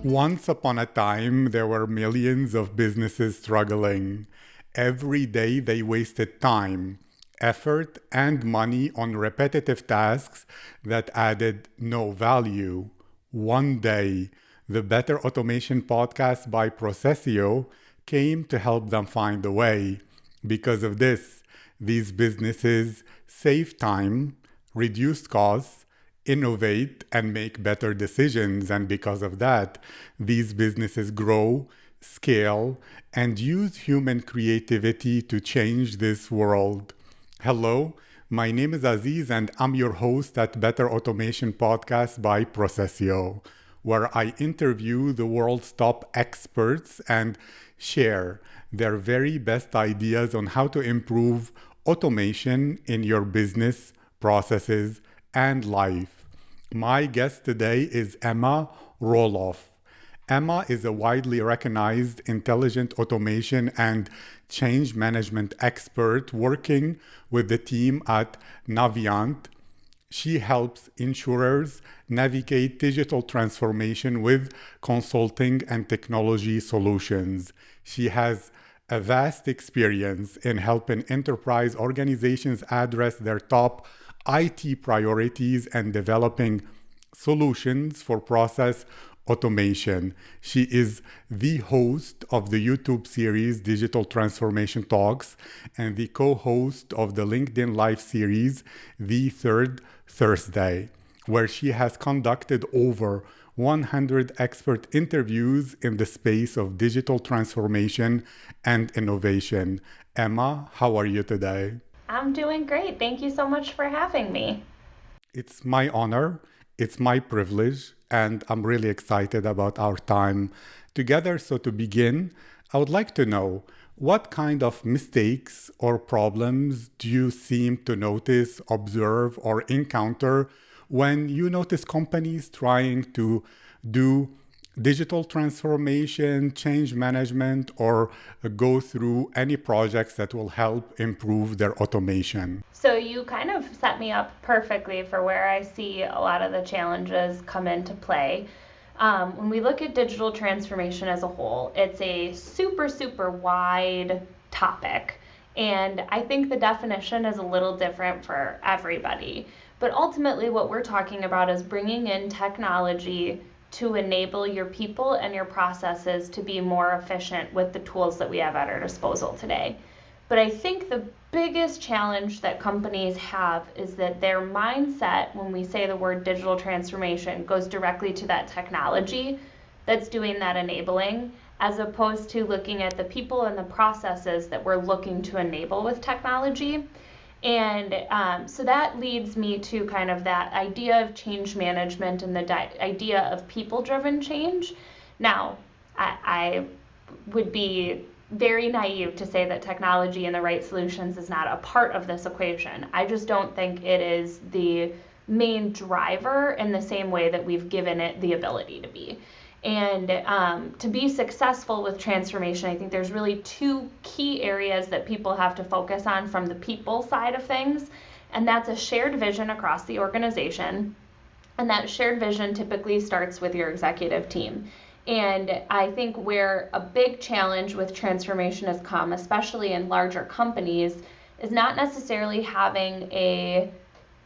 Once upon a time, there were millions of businesses struggling. Every day they wasted time, effort, and money on repetitive tasks that added no value. One day, the Better Automation podcast by PROCESIO came to help them find a way. Because of this, these businesses save time, reduce costs, innovate, and make better decisions. And because of that, these businesses grow, scale, and use human creativity to change this world. Hello, my name is Aziz, and I'm your host at Better Automation Podcast by PROCESIO, where I interview the world's top experts and share their very best ideas on how to improve automation in your business, processes, and life. My guest today is Ema Roloff. Ema is a widely recognized intelligent automation and change management expert working with the team at Naviant. She helps insurers navigate digital transformation with consulting and technology solutions. She has a vast experience in helping enterprise organizations address their top IT priorities and developing solutions for process automation. She is the host of the YouTube series Digital Transformation Talks and the co-host of the LinkedIn Live series The Third Thursday, where she has conducted over 100 expert interviews in the space of digital transformation and innovation. Ema, how are you today? I'm doing great. Thank you so much for having me. It's my honor, it's my privilege, and I'm really excited about our time together. So to begin, I would like to know what kind of mistakes or problems do you seem to notice, observe, or encounter when you notice companies trying to do digital transformation, change management, or go through any projects that will help improve their automation? So you kind of set me up perfectly for where I see a lot of the challenges come into play. When we look at digital transformation as a whole, it's a super wide topic. And I think the definition is a little different for everybody. But ultimately, what we're talking about is bringing in technology to enable your people and your processes to be more efficient with the tools that we have at our disposal today. But I think the biggest challenge that companies have is that their mindset, when we say the word digital transformation, goes directly to that technology that's doing that enabling, as opposed to looking at the people and the processes that we're looking to enable with technology. And so that leads me to kind of that idea of change management and the idea of people-driven change. Now, I would be very naive to say that technology and the right solutions is not a part of this equation. I just don't think it is the main driver in the same way that we've given it the ability to be. And to be successful with transformation, I think there's really two key areas that people have to focus on from the people side of things. And that's a shared vision across the organization. And that shared vision typically starts with your executive team. And I think where a big challenge with transformation has come, especially in larger companies, is not necessarily having a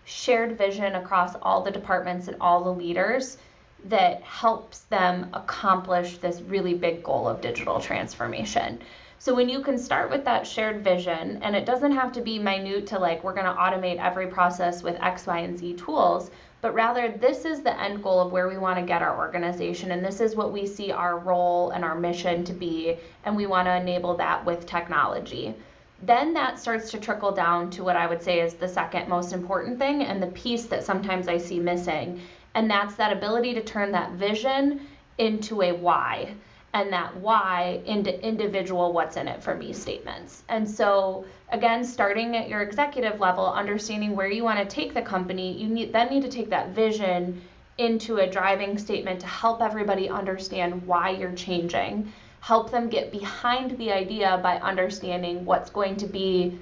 shared vision across all the departments and all the leaders that helps them accomplish this really big goal of digital transformation. So when you can start with that shared vision, and it doesn't have to be minute to like, we're going to automate every process with X, Y, and Z tools, but rather this is the end goal of where we want to get our organization, and this is what we see our role and our mission to be, and we want to enable that with technology. Then that starts to trickle down to what I would say is the second most important thing, and the piece that sometimes I see missing. And that's that ability to turn that vision into a why, and that why into individual what's in it for me statements. And so again, starting at your executive level, understanding where you want to take the company, you need to take that vision into a driving statement to help everybody understand why you're changing, help them get behind the idea by understanding what's going to be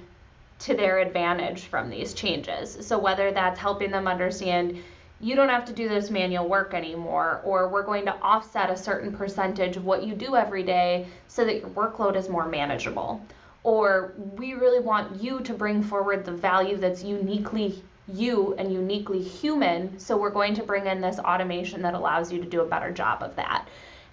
to their advantage from these changes. So whether that's helping them understand you don't have to do this manual work anymore, or we're going to offset a certain percentage of what you do every day so that your workload is more manageable. Or we really want you to bring forward the value that's uniquely you and uniquely human, so we're going to bring in this automation that allows you to do a better job of that.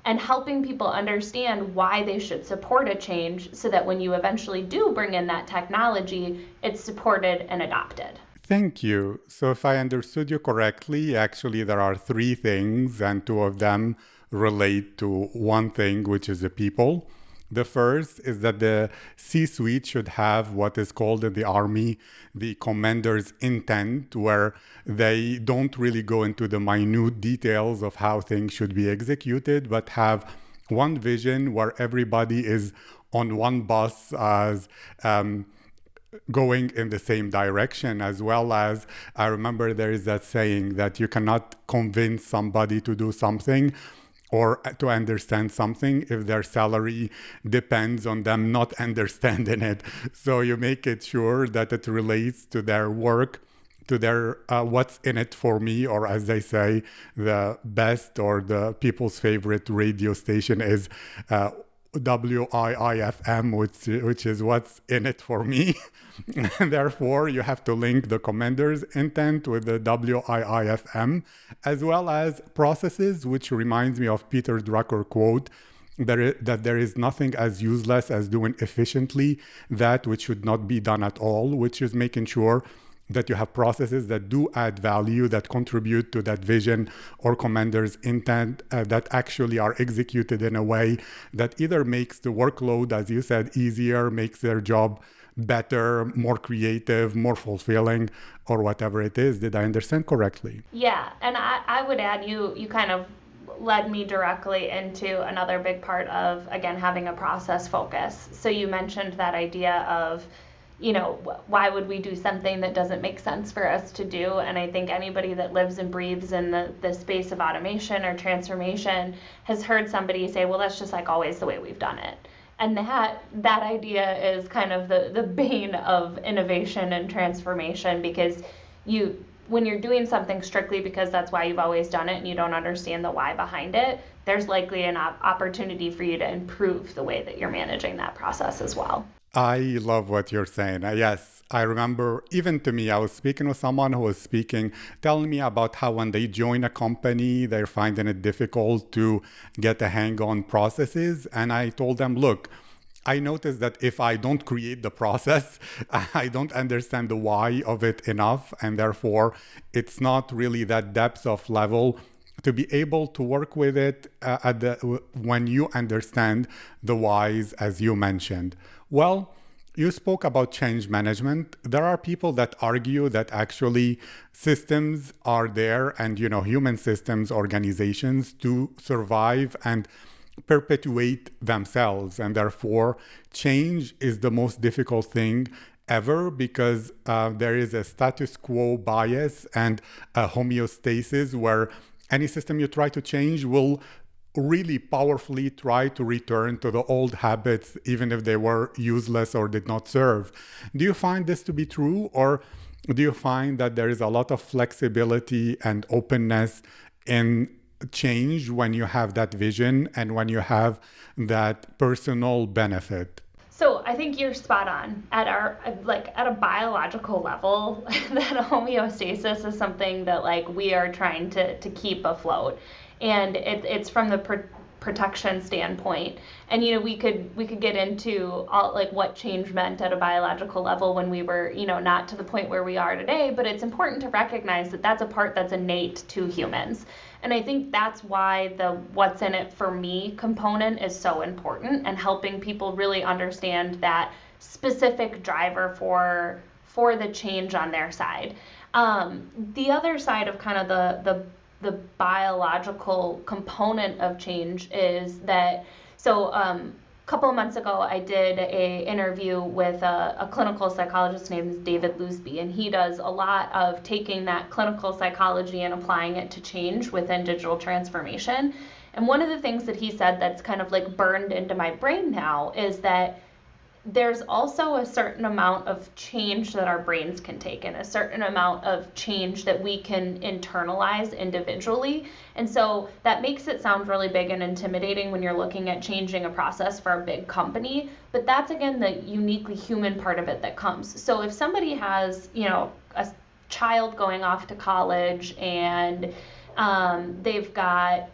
And helping people understand why they should support a change so that when you eventually do bring in that technology, it's supported and adopted. Thank you. So, if I understood you correctly, actually, there are three things, and two of them relate to one thing, which is the people. The first is that the C suite should have what is called in the Army the commander's intent, where they don't really go into the minute details of how things should be executed, but have one vision where everybody is on one bus as going in the same direction. As well as, I remember there is that saying that you cannot convince somebody to do something or to understand something if their salary depends on them not understanding it. So you make it sure that it relates to their work, to their what's in it for me, or as they say, the best or the people's favorite radio station is WIIFM, which is what's in it for me. And therefore, you have to link the commander's intent with the WIIFM, as well as processes, which reminds me of Peter Drucker quote, that there is nothing as useless as doing efficiently that which should not be done at all, which is making sure that you have processes that do add value, that contribute to that vision or commander's intent, that actually are executed in a way that either makes the workload, as you said, easier, makes their job better, more creative, more fulfilling, or whatever it is. Did I understand correctly? Yeah, and I would add, you kind of led me directly into another big part of, again, having a process focus. So you mentioned that idea of, why would we do something that doesn't make sense for us to do? And I think anybody that lives and breathes in the space of automation or transformation has heard somebody say, well, that's just like always the way we've done it. And that idea is kind of the bane of innovation and transformation, because when you're doing something strictly because that's why you've always done it and you don't understand the why behind it, there's likely an opportunity for you to improve the way that you're managing that process as well. I love what you're saying. Yes, I remember even to me, I was speaking with someone who was telling me about how when they join a company, they're finding it difficult to get a hang on processes. And I told them, look, I noticed that if I don't create the process, I don't understand the why of it enough. And therefore, it's not really that depth of level to be able to work with it when you understand the whys, as you mentioned. Well, you spoke about change management. There are people that argue that actually systems are there and, human systems, organizations to survive and perpetuate themselves. And therefore, change is the most difficult thing ever, because there is a status quo bias and a homeostasis where any system you try to change will really powerfully try to return to the old habits, even if they were useless or did not serve. Do you find this to be true, or do you find that there is a lot of flexibility and openness in change when you have that vision and when you have that personal benefit? So I think you're spot on. At a biological level, that homeostasis is something that we are trying to keep afloat, and it's from the protection standpoint. And we could get into all what change meant at a biological level when we were not to the point where we are today. But it's important to recognize that that's a part that's innate to humans. And I think that's why the what's in it for me component is so important, and helping people really understand that specific driver for the change on their side. The other side of kind of the biological component of change is that, a couple of months ago, I did a interview with a clinical psychologist named David Loosby, and he does a lot of taking that clinical psychology and applying it to change within digital transformation. And one of the things that he said that's kind of burned into my brain now is that there's also a certain amount of change that our brains can take and a certain amount of change that we can internalize individually. And so that makes it sound really big and intimidating when you're looking at changing a process for a big company. But that's, again, the uniquely human part of it that comes. So if somebody has, a child going off to college and they've got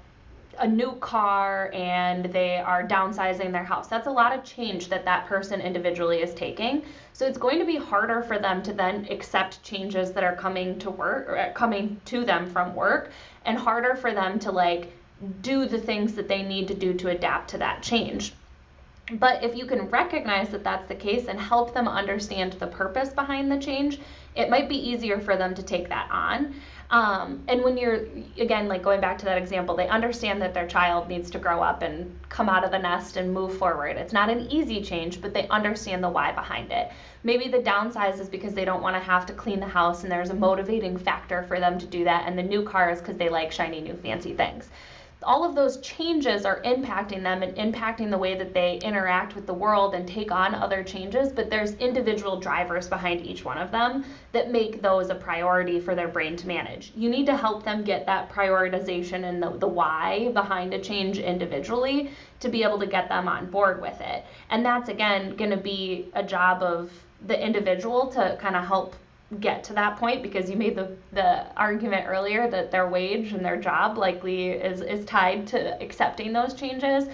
a new car and they are downsizing their house. That's a lot of change that that person individually is taking. So it's going to be harder for them to then accept changes that are coming to work or coming to them from work, and harder for them to do the things that they need to do to adapt to that change. But if you can recognize that that's the case and help them understand the purpose behind the change, it might be easier for them to take that on. And when you're, again, going back to that example, they understand that their child needs to grow up and come out of the nest and move forward. It's not an easy change, but they understand the why behind it. Maybe the downsize is because they don't want to have to clean the house and there's a motivating factor for them to do that. And the new car is because they like shiny new fancy things. All of those changes are impacting them and impacting the way that they interact with the world and take on other changes, but there's individual drivers behind each one of them that make those a priority for their brain to manage. You need to help them get that prioritization and the why behind a change individually to be able to get them on board with it. And that's, again, going to be a job of the individual to kind of help get to that point, because you made the argument earlier that their wage and their job likely is tied to accepting those changes,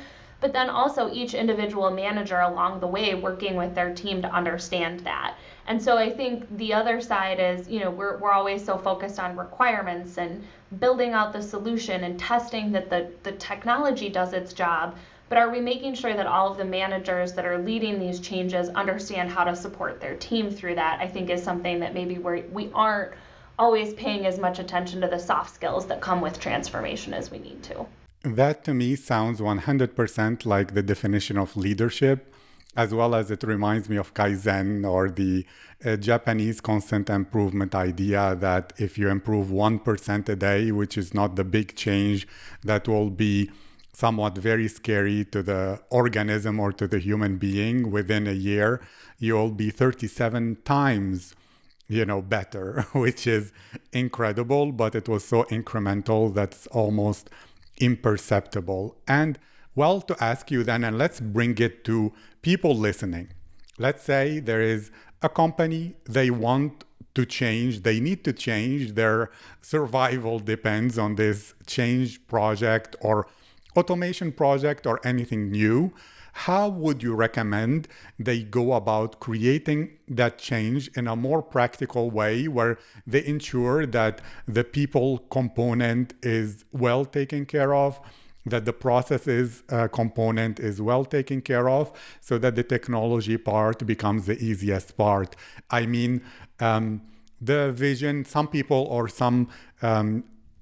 but then also each individual manager along the way working with their team to understand that. And so I think the other side is, we're always so focused on requirements and building out the solution and testing that the technology does its job. But are we making sure that all of the managers that are leading these changes understand how to support their team through that? I think is something that maybe we aren't always paying as much attention to the soft skills that come with transformation as we need to. That to me sounds 100% like the definition of leadership, as well as it reminds me of Kaizen, or the Japanese constant improvement idea that if you improve 1% a day, which is not the big change that will be somewhat very scary to the organism or to the human being, within a year, you'll be 37 times, better, which is incredible, but it was so incremental that's almost imperceptible. And well, to ask you then, and let's bring it to people listening. Let's say there is a company, they want to change, they need to change, their survival depends on this change project or automation project or anything new. How would you recommend they go about creating that change in a more practical way, where they ensure that the people component is well taken care of, that the processes component is well taken care of, so that the technology part becomes the easiest part? I mean, the vision, some people or some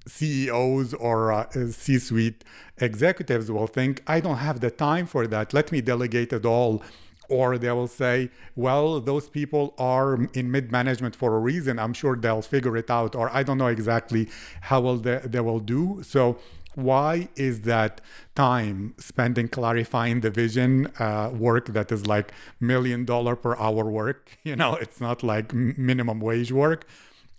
CEOs or C-suite executives will think, I don't have the time for that, let me delegate it all. Or they will say, well, those people are in mid-management for a reason, I'm sure they'll figure it out, or I don't know exactly how they will do. So why is that time spent in clarifying the vision work that is like $1 million per hour work? It's not like minimum wage work.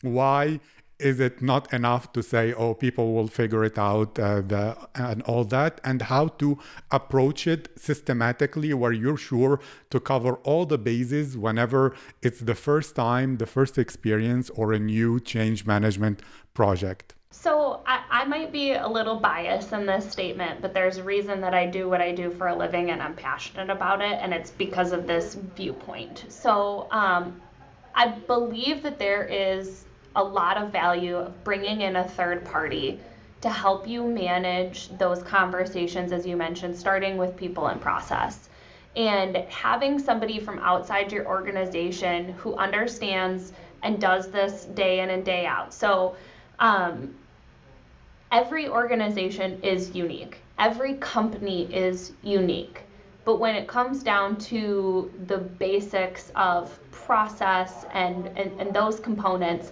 Why is it not enough to say, oh, people will figure it out and all that? And how to approach it systematically, where you're sure to cover all the bases whenever it's the first time, the first experience, or a new change management project? So I might be a little biased in this statement, but there's a reason that I do what I do for a living and I'm passionate about it, and it's because of this viewpoint. So I believe that there is a lot of value of bringing in a third party to help you manage those conversations, as you mentioned, starting with people and process. And having somebody from outside your organization who understands and does this day in and day out. So every organization is unique. Every company is unique. But when it comes down to the basics of process and those components,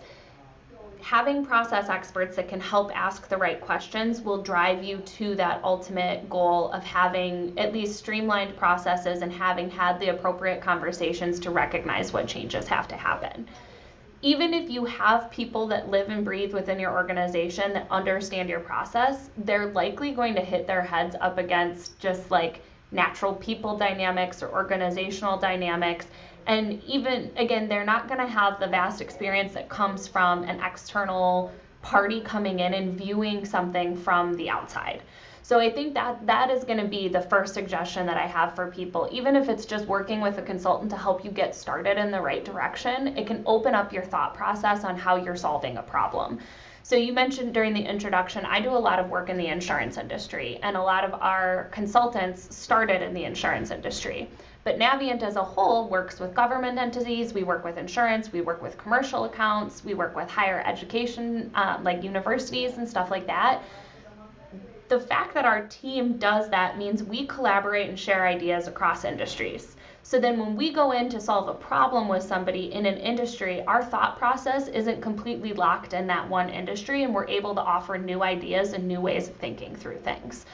having process experts that can help ask the right questions will drive you to that ultimate goal of having at least streamlined processes and having had the appropriate conversations to recognize what changes have to happen. Even if you have people that live and breathe within your organization that understand your process, they're likely going to hit their heads up against just like natural people dynamics or organizational dynamics. And even, again, they're not going to have the vast experience that comes from an external party coming in and viewing something from the outside. So I think that is going to be the first suggestion that I have for people. Even if it's just working with a consultant to help you get started in the right direction, it can open up your thought process on how you're solving a problem. So you mentioned during the introduction, I do a lot of work in the insurance industry, and a lot of our consultants started in the insurance industry. But Naviant as a whole works with government entities, we work with insurance, we work with commercial accounts, we work with higher education, like universities and stuff like that. The fact that our team does that means we collaborate and share ideas across industries. So then when we go in to solve a problem with somebody in an industry, our thought process isn't completely locked in that one industry, and we're able to offer new ideas and new ways of thinking through things.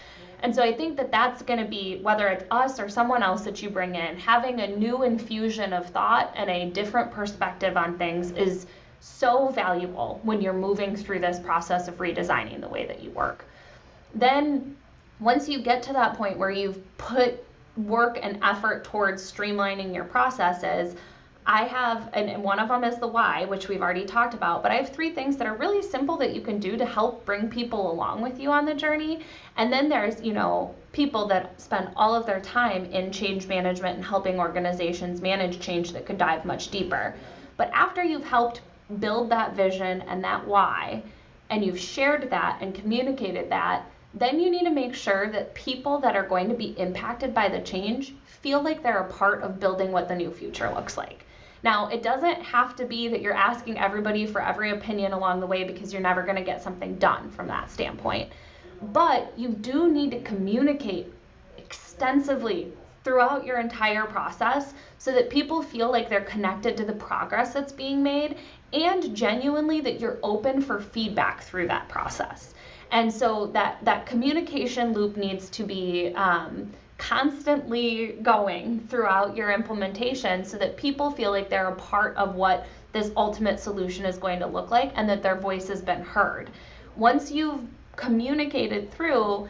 And so I think that that's going to be, whether it's us or someone else that you bring in, having a new infusion of thought and a different perspective on things is so valuable when you're moving through this process of redesigning the way that you work. Then once you get to that point where you've put work and effort towards streamlining your processes, I have, and one of them is the why, which we've already talked about, but I have 3 things that are really simple that you can do to help bring people along with you on the journey. And then there's, people that spend all of their time in change management and helping organizations manage change that could dive much deeper. But after you've helped build that vision and that why, and you've shared that and communicated that, then you need to make sure that people that are going to be impacted by the change feel like they're a part of building what the new future looks like. Now, it doesn't have to be that you're asking everybody for every opinion along the way, because you're never going to get something done from that standpoint. But you do need to communicate extensively throughout your entire process so that people feel like they're connected to the progress that's being made, and genuinely that you're open for feedback through that process. And so that communication loop needs to be constantly going throughout your implementation so that people feel like they're a part of what this ultimate solution is going to look like, and that their voice has been heard. Once you've communicated through,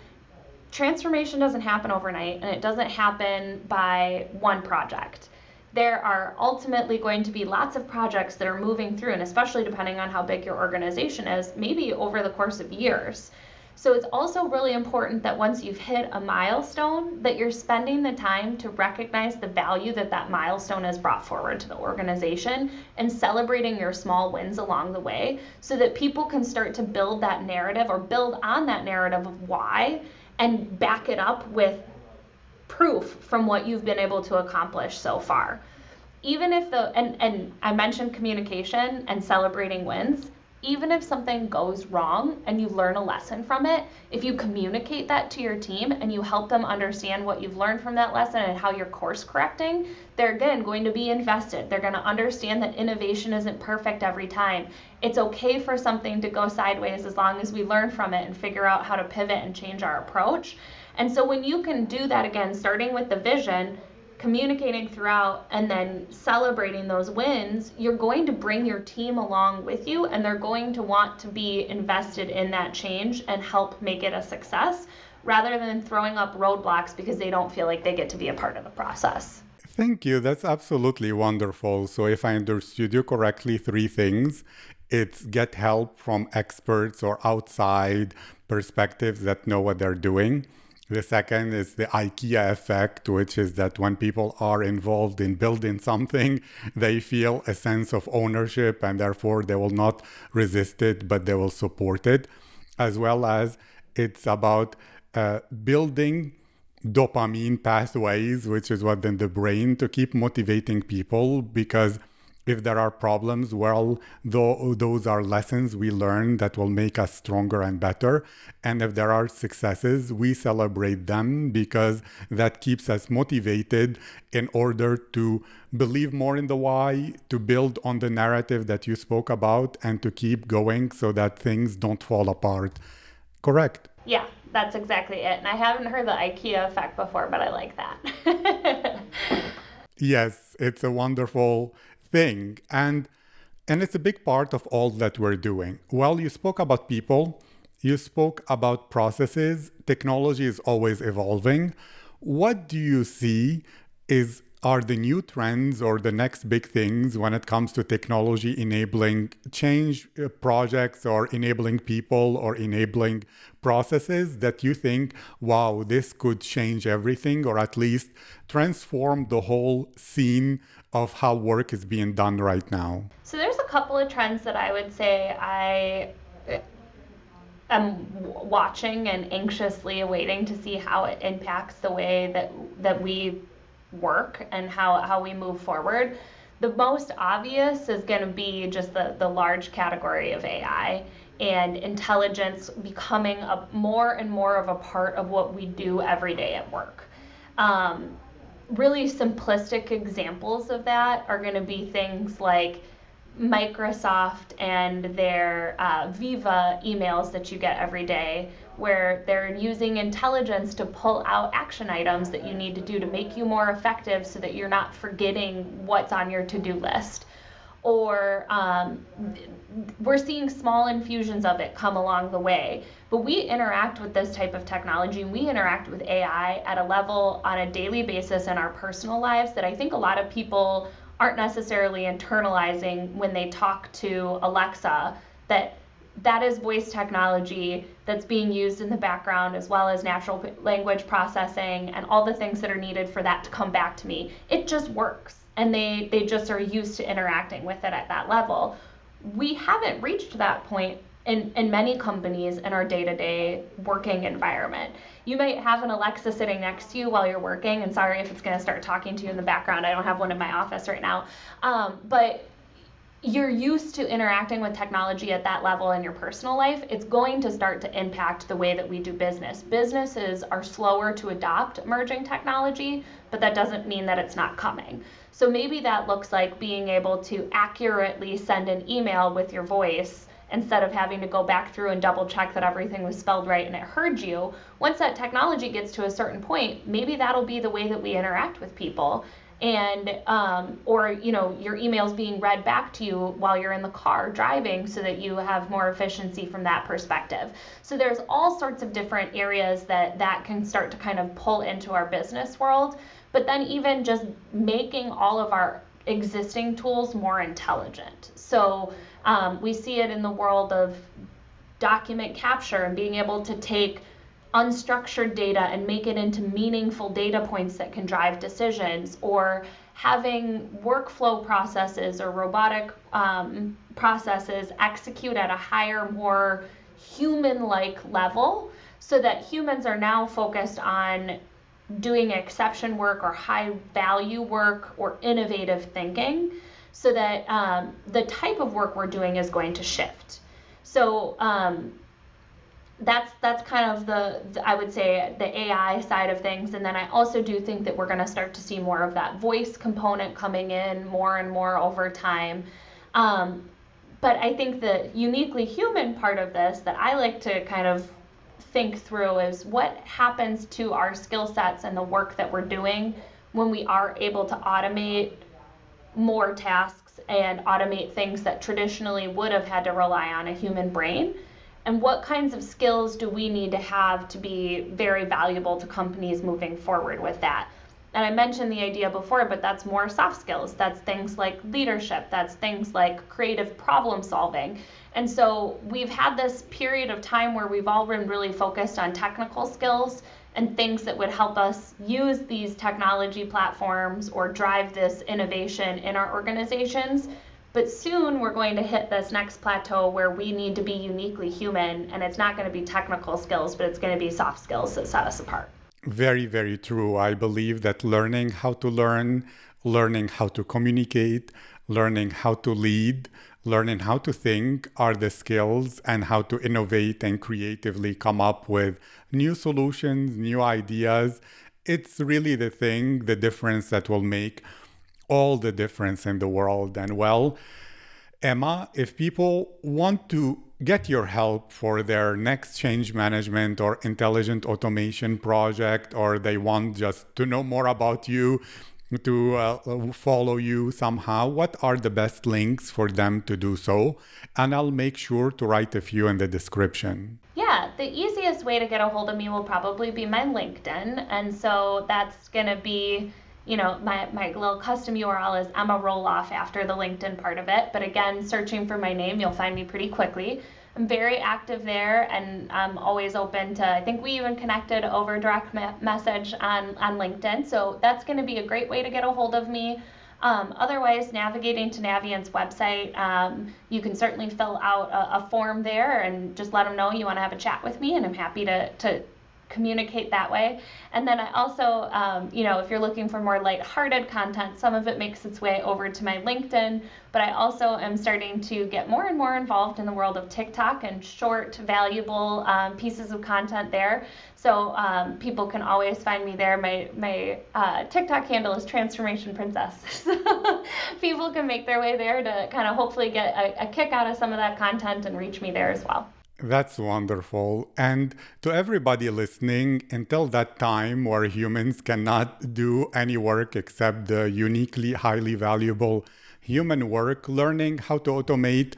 transformation doesn't happen overnight, and it doesn't happen by one project. There are ultimately going to be lots of projects that are moving through, and especially depending on how big your organization is, maybe over the course of years. So it's also really important that once you've hit a milestone, that you're spending the time to recognize the value that that milestone has brought forward to the organization, and celebrating your small wins along the way, so that people can start to build that narrative or build on that narrative of why, and back it up with proof from what you've been able to accomplish so far. Even if and I mentioned communication and celebrating wins, even if something goes wrong and you learn a lesson from it, if you communicate that to your team and you help them understand what you've learned from that lesson and how you're course correcting, they're again going to be invested. They're going to understand that innovation isn't perfect every time. It's okay for something to go sideways as long as we learn from it and figure out how to pivot and change our approach. And so when you can do that, again, starting with the vision, communicating throughout, and then celebrating those wins, you're going to bring your team along with you, and they're going to want to be invested in that change and help make it a success, rather than throwing up roadblocks because they don't feel like they get to be a part of the process. Thank you. That's absolutely wonderful. So if I understood you correctly, 3 things. It's get help from experts or outside perspectives that know what they're doing. The second is the Ikea effect, which is that when people are involved in building something, they feel a sense of ownership, and therefore they will not resist it, but they will support it. As well as it's about building dopamine pathways, which is what in the brain, to keep motivating people, because If there are problems, well, those are lessons we learn that will make us stronger and better. And if there are successes, we celebrate them because that keeps us motivated in order to believe more in the why, to build on the narrative that you spoke about, and to keep going so that things don't fall apart. Correct. Yeah, that's exactly it. And I haven't heard the IKEA effect before, but I like that. Yes, it's a wonderful thing. And it's a big part of all that we're doing. Well, you spoke about people, you spoke about processes. Technology is always evolving. What do you see are the new trends or the next big things when it comes to technology enabling change projects or enabling people or enabling processes that you think, wow, this could change everything or at least transform the whole scene of how work is being done right now? So there's a couple of trends that I would say I am watching and anxiously awaiting to see how it impacts the way that we work and how we move forward. The most obvious is going to be just the large category of AI and intelligence becoming a more and more of a part of what we do every day at work. Really simplistic examples of that are going to be things like Microsoft and their Viva emails that you get every day, where they're using intelligence to pull out action items that you need to do to make you more effective so that you're not forgetting what's on your to-do list. Or we're seeing small infusions of it come along the way. But we interact with this type of technology, and we interact with AI at a level on a daily basis in our personal lives that I think a lot of people aren't necessarily internalizing when they talk to Alexa, that is voice technology that's being used in the background, as well as natural language processing and all the things that are needed for that to come back to me. It just works, and they just are used to interacting with it at that level. We haven't reached that point in many companies in our day-to-day working environment. You might have an Alexa sitting next to you while you're working, and sorry if it's going to start talking to you in the background. I don't have one in my office right now. But you're used to interacting with technology at that level in your personal life. It's going to start to impact the way that we do business. Businesses are slower to adopt emerging technology, but that doesn't mean that it's not coming. So maybe that looks like being able to accurately send an email with your voice instead of having to go back through and double check that everything was spelled right and it heard you. Once that technology gets to a certain point, maybe that'll be the way that we interact with people. And or your emails being read back to you while you're in the car driving so that you have more efficiency from that perspective. So there's all sorts of different areas that can start to kind of pull into our business world. But then even just making all of our existing tools more intelligent. So we see it in the world of document capture and being able to take unstructured data and make it into meaningful data points that can drive decisions, or having workflow processes or robotic processes execute at a higher, more human-like level, so that humans are now focused on doing exception work or high value work or innovative thinking, so that the type of work we're doing is going to shift. So that's kind of the I would say the AI side of things. And then I also do think that we're going to start to see more of that voice component coming in more and more over time. But I think the uniquely human part of this that I like to kind of think through is what happens to our skill sets and the work that we're doing when we are able to automate more tasks and automate things that traditionally would have had to rely on a human brain. And what kinds of skills do we need to have to be very valuable to companies moving forward with that? And I mentioned the idea before, but that's more soft skills. That's things like leadership. That's things like creative problem solving. And so we've had this period of time where we've all been really focused on technical skills and things that would help us use these technology platforms or drive this innovation in our organizations. But soon we're going to hit this next plateau where we need to be uniquely human, and it's not going to be technical skills, but it's going to be soft skills that set us apart. Very, very true. I believe that learning how to learn, learning how to communicate, learning how to lead, learning how to think are the skills, and how to innovate and creatively come up with new solutions, new ideas. It's really the difference that will make all the difference in the world. And well, Emma, if people want to get your help for their next change management or intelligent automation project, or they want just to know more about you, to follow you somehow, what are the best links for them to do so? And I'll make sure to write a few in the description. Yeah, the easiest way to get a hold of me will probably be my LinkedIn. And so that's going to be, my little custom URL is Ema Roloff after the LinkedIn part of it. But again, searching for my name, you'll find me pretty quickly. I'm very active there, and I'm always open to, I think we even connected over direct message on LinkedIn. So that's going to be a great way to get a hold of me. Otherwise, navigating to Naviant's website, you can certainly fill out a form there and just let them know you want to have a chat with me, and I'm happy to communicate that way. And then I also, if you're looking for more lighthearted content, some of it makes its way over to my LinkedIn, but I also am starting to get more and more involved in the world of TikTok and short, valuable pieces of content there. So people can always find me there. My TikTok handle is Transformation Princess. So people can make their way there to kind of hopefully get a kick out of some of that content and reach me there as well. That's wonderful. And to everybody listening, until that time where humans cannot do any work except the uniquely highly valuable human work, learning how to automate,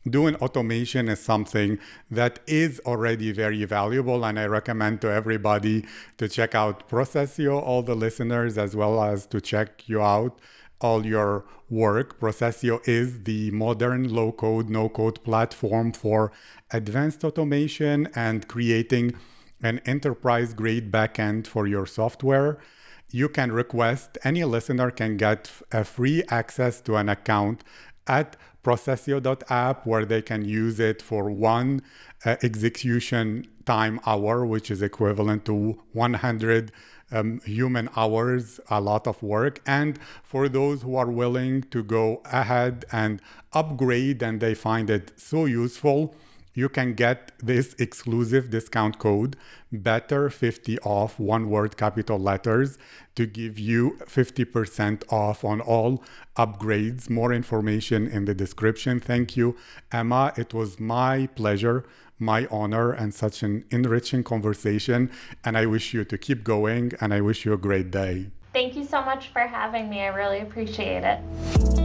doing automation is something that is already very valuable. And I recommend to everybody to check out PROCESIO, all the listeners, as well as to check you out all your work. PROCESIO is the modern low-code, no-code platform for advanced automation and creating an enterprise-grade backend for your software. You can request, any listener can get a free access to an account at procesio.app, where they can use it for one execution time hour, which is equivalent to 100 human hours, a lot of work. And for those who are willing to go ahead and upgrade and they find it so useful, you can get this exclusive discount code, BETTER50 off, one word, capital letters, to give you 50% off on all upgrades. More information in the description. Thank you, Emma. It was my pleasure, my honor, and such an enriching conversation. And I wish you to keep going, and I wish you a great day. Thank you so much for having me. I really appreciate it.